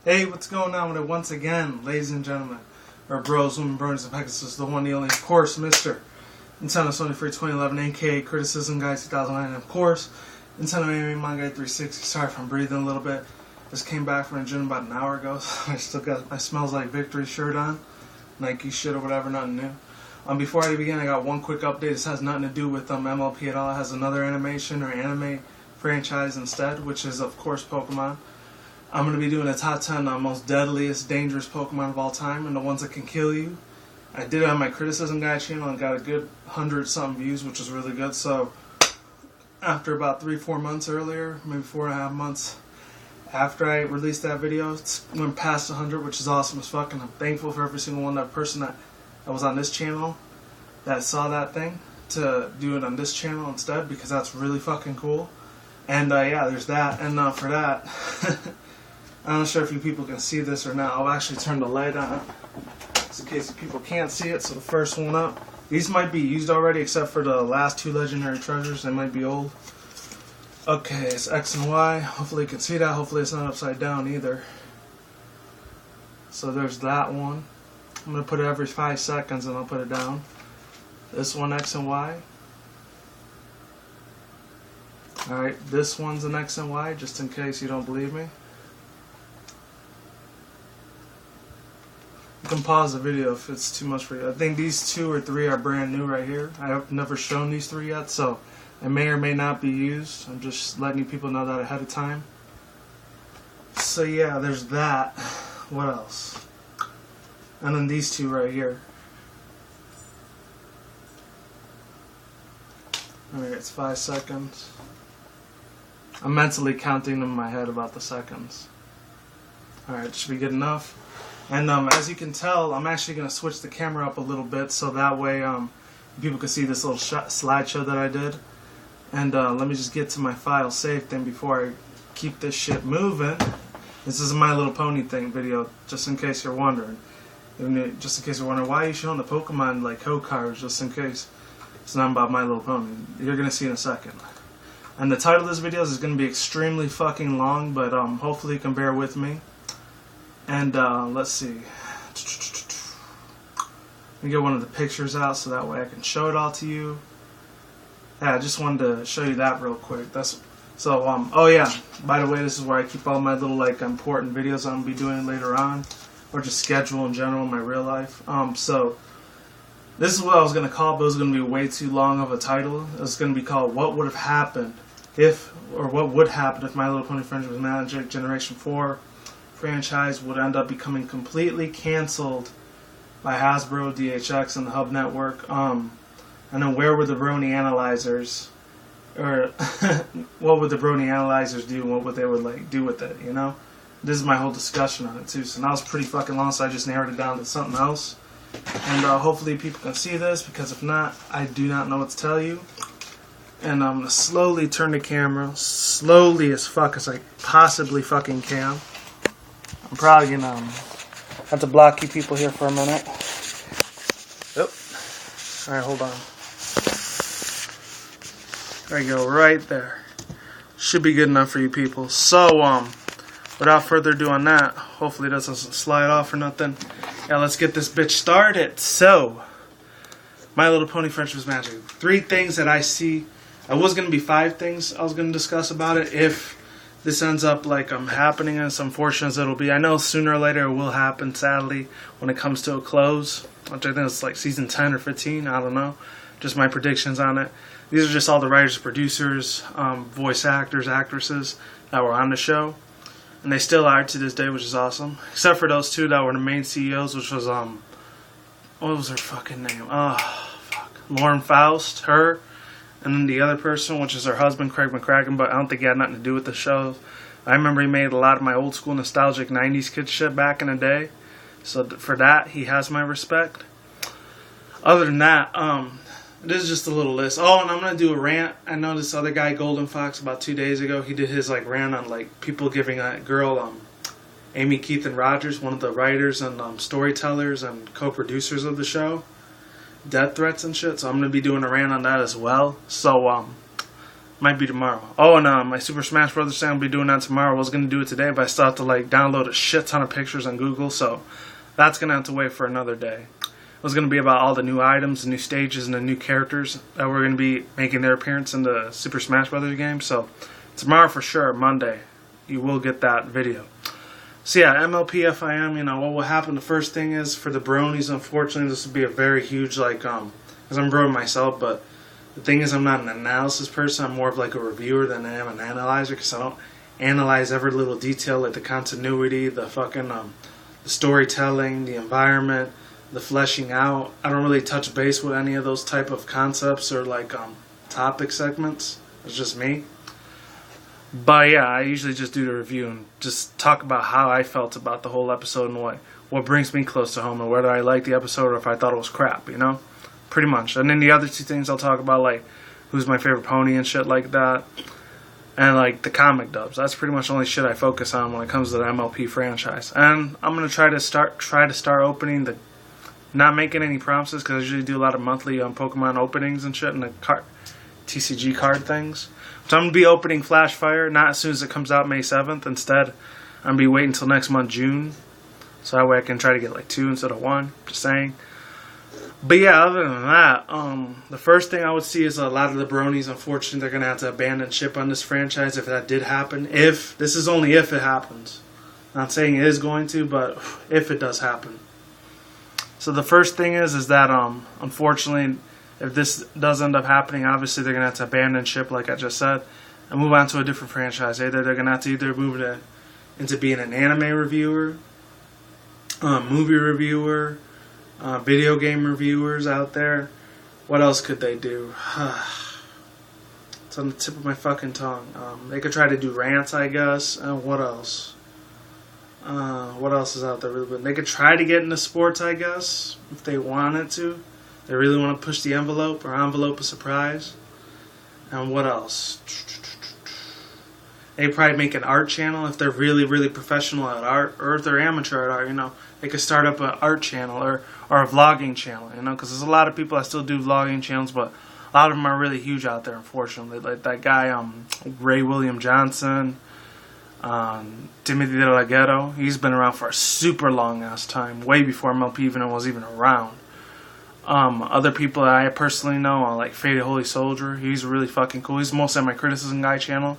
Hey, what's going on with it once again, ladies and gentlemen, or bros, women, bronies, and pegasisters, the one, the only, of course, Mr. Nintendo Sony Free 2011, aka Criticism Guy 2009, and of course, Nintendo Anime Manga 360. Sorry if I'm breathing a little bit. Just came back from the gym about an hour ago, so I still got my Smells Like Victory shirt on. Nike shit or whatever, nothing new. Before I begin, I got one quick update. This has nothing to do with MLP at all. It has another animation or anime franchise instead, which is, of course, Pokemon. I'm going to be doing a top 10 most deadliest, dangerous Pokemon of all time, and the ones that can kill you. I did it on my Criticism Guy channel and got a good 100-something views, which was really good. So, after about 3-4 months earlier, maybe 4.5 months after I released that video, it went past 100, which is awesome as fuck, and I'm thankful for every single one, that person that was on this channel that saw that thing, to do it on this channel instead, because that's really fucking cool. And yeah, there's that, and for that, I'm not sure if you people can see this or not. I'll actually turn the light on, just in case people can't see it. So the first one up, these might be used already, except for the last two legendary treasures. They might be old. Okay, it's X and Y. Hopefully you can see that. Hopefully it's not upside down either. So there's that one. I'm going to put it every 5 seconds and I'll put it down. This one, X and Y. Alright, this one's an X and Y, just in case you don't believe me. You can pause the video if it's too much for you. I think these 2 or 3 are brand new right here. I have never shown these 3 yet, so it may or may not be used. I'm just letting you people know that ahead of time. So yeah, there's that. What else? And then these 2 right here. Alright, it's 5 seconds. I'm mentally counting in my head about the seconds. Alright, it should be good enough. And as you can tell, I'm actually going to switch the camera up a little bit so that way people can see this little slideshow that I did. And let me just get to my file saved thing before I keep this shit moving. This is a My Little Pony thing video, just in case you're wondering. Just in case you're wondering, why are you showing the Pokemon like code cards, just in case. It's not about My Little Pony. You're going to see in a second. And the title of this video is going to be extremely fucking long, but hopefully you can bear with me. And let's see. Let me get one of the pictures out so that way I can show it all to you. Yeah, I just wanted to show you that real quick. Oh yeah, by the way, this is where I keep all my little like important videos I'm going to be doing later on, or just schedule in general in my real life. So this is what I was going to call, but it was going to be way too long of a title. It was going to be called What Would Have Happened If, or What Would Happen If My Little Pony Friendship was Magic Generation 4 franchise would end up becoming completely canceled by Hasbro, DHX, and the Hub Network. And then where would the Brony analyzers, or what would the Brony analyzers do, and what would they like do with it, you know? This is my whole discussion on it too. So now it's pretty fucking long, so I just narrowed it down to something else. And hopefully people can see this, because if not, I do not know what to tell you. And I'm going to slowly turn the camera, slowly as fuck as I possibly fucking can. I'm probably going to have to block you people here for a minute. Yep. Alright, hold on. There you go, right there. Should be good enough for you people. So, without further ado on that, hopefully it doesn't slide off or nothing. Yeah, let's get this bitch started. So, My Little Pony Friendship is Magic. 3 things that I see. I was going to be 5 things I was going to discuss about it if this ends up like happening, as unfortunate as it'll be. I know sooner or later it will happen, sadly, when it comes to a close, which I think it's like season 10 or 15, I don't know. Just my predictions on it. These are just all the writers, producers, voice actors, actresses that were on the show. And they still are to this day, which is awesome. Except for those 2 that were the main CEOs, which was, what was her fucking name? Oh, fuck. Lauren Faust, her. And then the other person, which is her husband, Craig McCracken, but I don't think he had nothing to do with the show. I remember he made a lot of my old school nostalgic 90s kid shit back in the day. So for that, he has my respect. Other than that, this is just a little list. Oh, and I'm going to do a rant. I know this other guy, Golden Fox, about 2 days ago, he did his like rant on like people giving that girl, Amy Keith and Rogers, one of the writers and storytellers and co-producers of the show, death threats and shit. So I'm going to be doing a rant on that as well. So I'm Might be tomorrow. Oh, and my Super Smash Brothers thing, I'll be doing that tomorrow. I was going to do it today, but I still have to like download a shit ton of pictures on Google, so that's going to have to wait for another day. It was going to be about all the new items, the new stages, and the new characters that were going to be making their appearance in the Super Smash Brothers game. So tomorrow for sure, Monday, you will get that video. So yeah, Mlp Fim, you know, what will happen, the first thing is, for the bronies, unfortunately, this will be a very huge, like, because I'm brony myself, but the thing is, I'm not an analysis person. I'm more of like a reviewer than I am an analyzer, because I don't analyze every little detail, like the continuity, the fucking, the storytelling, the environment, the fleshing out. I don't really touch base with any of those type of concepts or like, topic segments. It's just me. But yeah, I usually just do the review and just talk about how I felt about the whole episode and what brings me close to home, and whether I liked the episode or if I thought it was crap, you know? Pretty much. And then the other two things I'll talk about, like who's my favorite pony and shit like that, and like the comic dubs. That's pretty much the only shit I focus on when it comes to the MLP franchise. And I'm gonna try to start opening the, not making any promises, because I usually do a lot of monthly Pokemon openings and shit, and the TCG card things. So I'm going to be opening Flash Fire, not as soon as it comes out May 7th. Instead, I'm going to be waiting until next month, June. So that way I can try to get like 2 instead of 1. Just saying. But yeah, other than that, the first thing I would see is a lot of the bronies, unfortunately, they're going to have to abandon ship on this franchise if that did happen. If, this is only if it happens. Not saying it is going to, but if it does happen. So the first thing is that, unfortunately, if this does end up happening, obviously they're going to have to abandon ship, like I just said, and move on to a different franchise. Either they're going to have to move into being an anime reviewer, movie reviewer, video game reviewers out there. What else could they do? It's on the tip of my fucking tongue. They could try to do rants, I guess. What else? What else is out there? They could try to get into sports, I guess, if they wanted to. They really want to push the envelope, or envelope a surprise. And what else? They probably make an art channel if they're really, really professional at art, or if they're amateur at art, you know. They could start up an art channel or a vlogging channel, you know, because there's a lot of people that still do vlogging channels, but a lot of them are really huge out there, unfortunately. Like that guy, Ray William Johnson, Timothy DeLaGhetto. He's been around for a super long ass time, way before MLP even was even around. Other people that I personally know, like Faded Holy Soldier. He's really fucking cool. He's mostly on my Criticism Guy channel.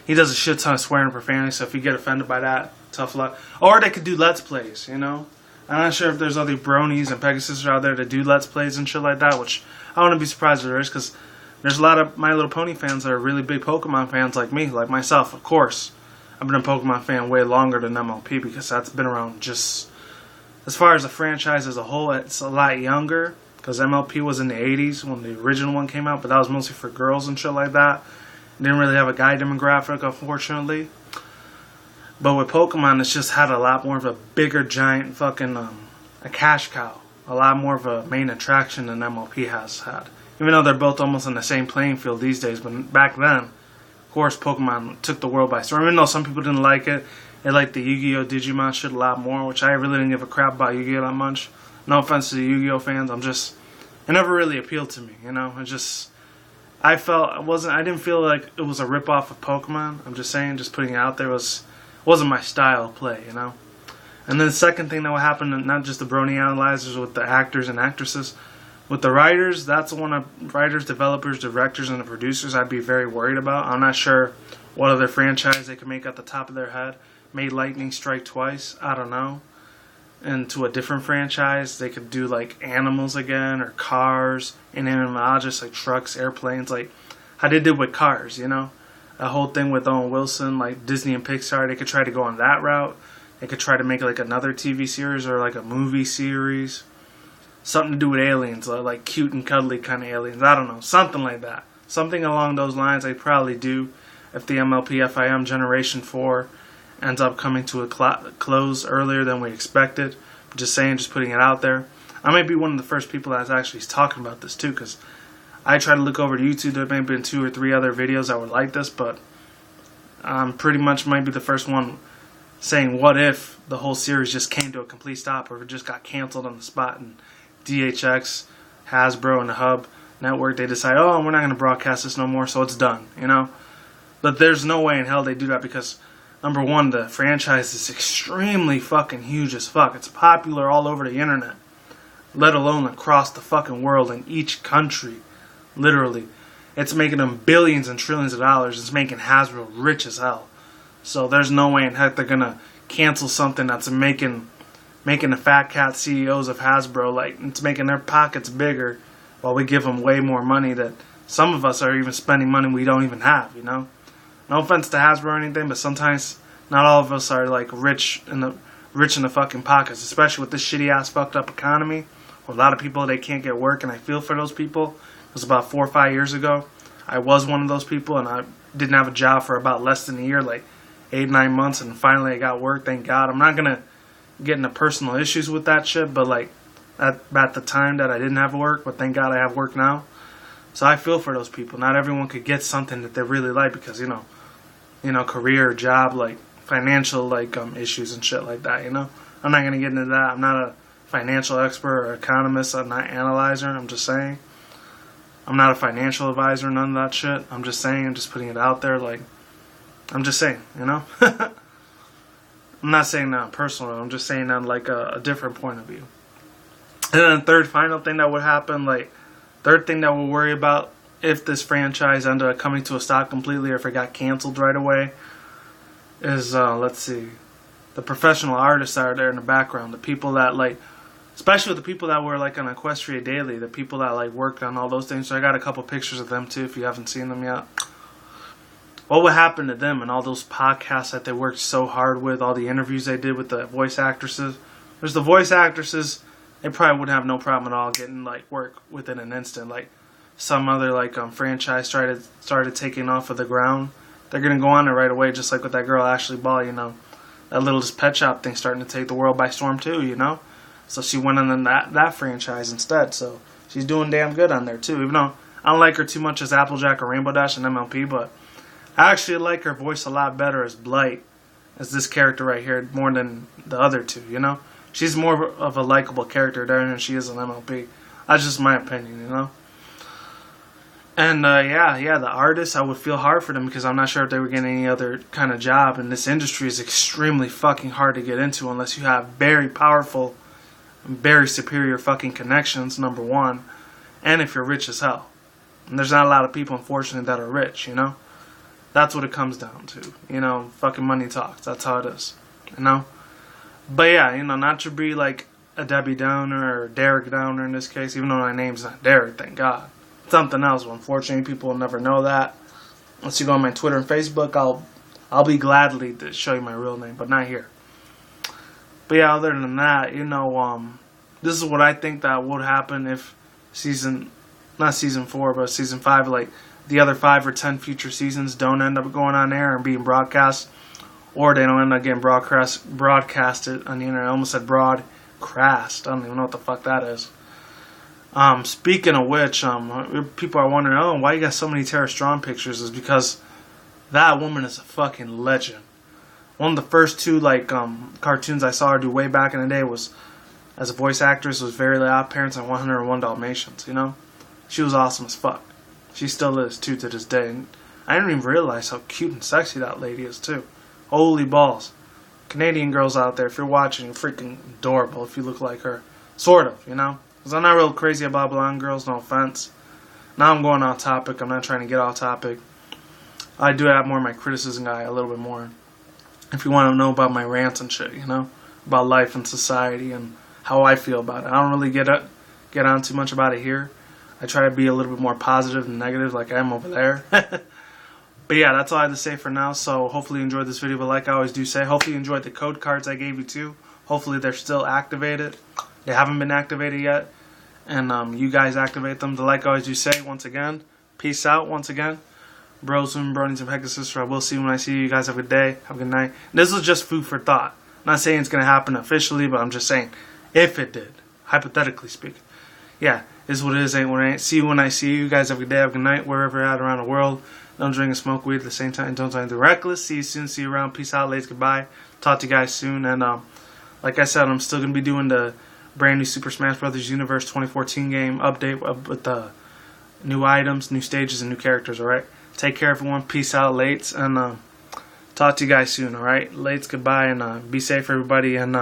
He does a shit ton of swearing and profanity, so if you get offended by that, tough luck. Or they could do Let's Plays, you know? I'm not sure if there's other bronies and pegasisters out there that do Let's Plays and shit like that, which I wouldn't be surprised if there is, because there's a lot of My Little Pony fans that are really big Pokemon fans like me, like myself, of course. I've been a Pokemon fan way longer than MLP, because that's been around just... As far as the franchise as a whole, it's a lot younger. Because MLP was in the 80s when the original one came out, but that was mostly for girls and shit like that. It didn't really have a guy demographic, unfortunately. But with Pokemon, it's just had a lot more of a bigger, giant fucking, a cash cow. A lot more of a main attraction than MLP has had. Even though they're both almost on the same playing field these days. But back then, of course, Pokemon took the world by storm. Even though some people didn't like it, they liked the Yu-Gi-Oh! Digimon shit a lot more, which I really didn't give a crap about Yu-Gi-Oh! That much. No offense to the Yu-Gi-Oh! Fans, it never really appealed to me, you know. I didn't feel like it was a rip-off of Pokemon. I'm just saying, just putting it out there wasn't my style of play, you know. And then the second thing that will happen, not just the brony analyzers with the actors and actresses, with the writers, that's one of writers, developers, directors, and the producers I'd be very worried about. I'm not sure what other franchise they could make at the top of their head. May lightning strike twice, I don't know. And to a different franchise, they could do like animals again, or cars, inanimate objects like trucks, airplanes, like how they did with Cars, you know? A whole thing with Owen Wilson, like Disney and Pixar, they could try to go on that route. They could try to make like another TV series or like a movie series. Something to do with aliens, like cute and cuddly kind of aliens. I don't know, something like that. Something along those lines I'd probably do if the MLP Fim Generation 4 ends up coming to a close earlier than we expected. Just saying, just putting it out there. I might be one of the first people that's actually talking about this too, because I try to look over to YouTube. There may have been 2 or 3 other videos that were like this, but pretty much might be the first one saying what if the whole series just came to a complete stop, or if it just got canceled on the spot and DHX, Hasbro, and the Hub network, they decide, oh, we're not going to broadcast this no more, so it's done, you know? But there's no way in hell they do that because, number one, the franchise is extremely fucking huge as fuck. It's popular all over the internet, let alone across the fucking world in each country, literally. It's making them billions and trillions of dollars. It's making Hasbro rich as hell. So there's no way in heck they're going to cancel something that's making the fat cat CEOs of Hasbro, like, it's making their pockets bigger while we give them way more money that some of us are even spending money we don't even have, you know? No offense to Hasbro or anything, but sometimes not all of us are like rich in the fucking pockets, especially with this shitty ass fucked up economy. Where a lot of people, they can't get work, and I feel for those people. It was about 4 or 5 years ago. I was one of those people, and I didn't have a job for about less than a year, like 8, 9 months, and finally I got work, thank God. I'm not gonna get into personal issues with that shit, but like at the time that I didn't have work, but thank God I have work now. So I feel for those people. Not everyone could get something that they really like because, you know, career, job, like financial, like issues and shit like that, you know. I'm not gonna get into that. I'm not a financial expert or economist. I'm not an analyzer. I'm just saying. I'm not a financial advisor, none of that shit. I'm just saying, I'm just putting it out there, like, I'm just saying, you know. I'm not saying that personally. I'm just saying that like a different point of view. And then the third final thing that would happen, like, third thing that we'll worry about if this franchise ended up coming to a stop completely or if it got canceled right away is, let's see, the professional artists that are there in the background, the people that, like, especially with the people that were, like, on Equestria Daily, the people that, like, worked on all those things. So I got a couple pictures of them, too, if you haven't seen them yet. What would happen to them and all those podcasts that they worked so hard with, all the interviews they did with the voice actresses? There's the voice actresses, they probably wouldn't have no problem at all getting, like, work within an instant. Like, some other, like, franchise started taking off of the ground. They're going to go on it right away, just like with that girl Ashley Ball, you know. That little pet shop thing starting to take the world by storm, too, you know. So she went on that franchise instead. So she's doing damn good on there, too. Even though I don't like her too much as Applejack or Rainbow Dash and MLP, but I actually like her voice a lot better as Blight, as this character right here, more than the other two, you know? She's more of a likable character there than she is in MLP. That's just my opinion, you know? And, yeah, the artists, I would feel hard for them because I'm not sure if they were getting any other kind of job. And this industry is extremely fucking hard to get into unless you have very powerful, very superior fucking connections, number one. And if you're rich as hell. And there's not a lot of people, unfortunately, that are rich, you know? That's what it comes down to. You know, fucking money talks. That's how it is. You know? But yeah, you know, not to be like a Debbie Downer or Derek Downer in this case, even though my name's not Derek, thank God. Something else. Well, unfortunately, people will never know that. Once you go on my Twitter and Facebook, I'll be gladly to show you my real name, but not here. But yeah, other than that, you know, this is what I think that would happen if not season 4, but season 5, like the other 5 or 10 future seasons don't end up going on air and being broadcast, or they don't end up getting broadcasted on the internet. I almost said broadcast. I don't even know what the fuck that is. Speaking of which, people are wondering, oh, why you got so many Tara Strong pictures? Is because that woman is a fucking legend. One of the first 2 like cartoons I saw her do way back in the day was, as a voice actress, was Very Odd Parents and 101 Dalmatians. You know, she was awesome as fuck. She still is too to this day. And I didn't even realize how cute and sexy that lady is too. Holy balls, Canadian girls out there, if you're watching, you're freaking adorable. If you look like her, sort of, you know. Because I'm not real crazy about blonde girls, no offense. Now I'm going off topic. I'm not trying to get off topic. I do have more of my criticism guy, a little bit more. If you want to know about my rants and shit, you know, about life and society and how I feel about it. I don't really get on too much about it here. I try to be a little bit more positive than negative like I am over there. But yeah, that's all I have to say for now. So hopefully you enjoyed this video. But like I always do say, hopefully you enjoyed the code cards I gave you too. Hopefully they're still activated. They haven't been activated yet. And you guys activate them. Like I always do say, once again, peace out once again. Bros and bronies and pegasisters. I will see you when I see you. You guys have a good day. Have a good night. This was just food for thought. I'm not saying it's going to happen officially, but I'm just saying if it did, hypothetically speaking. Yeah, this is what it is. Ain't what it ain't. See you when I see you. You guys have a good day. Have a good night. Wherever you're at around the world. Don't drink and smoke weed at the same time. Don't do anything reckless. See you soon. See you around. Peace out, ladies. Goodbye. Talk to you guys soon. And like I said, I'm still going to be doing the brand new Super Smash Bros. Universe 2014 game update with the new items, new stages, and new characters. Alright? Take care, everyone. Peace out, Lates, and talk to you guys soon. Alright? Lates, goodbye, and be safe, everybody, and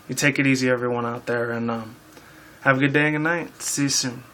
you take it easy, everyone out there, and have a good day and good night. See you soon.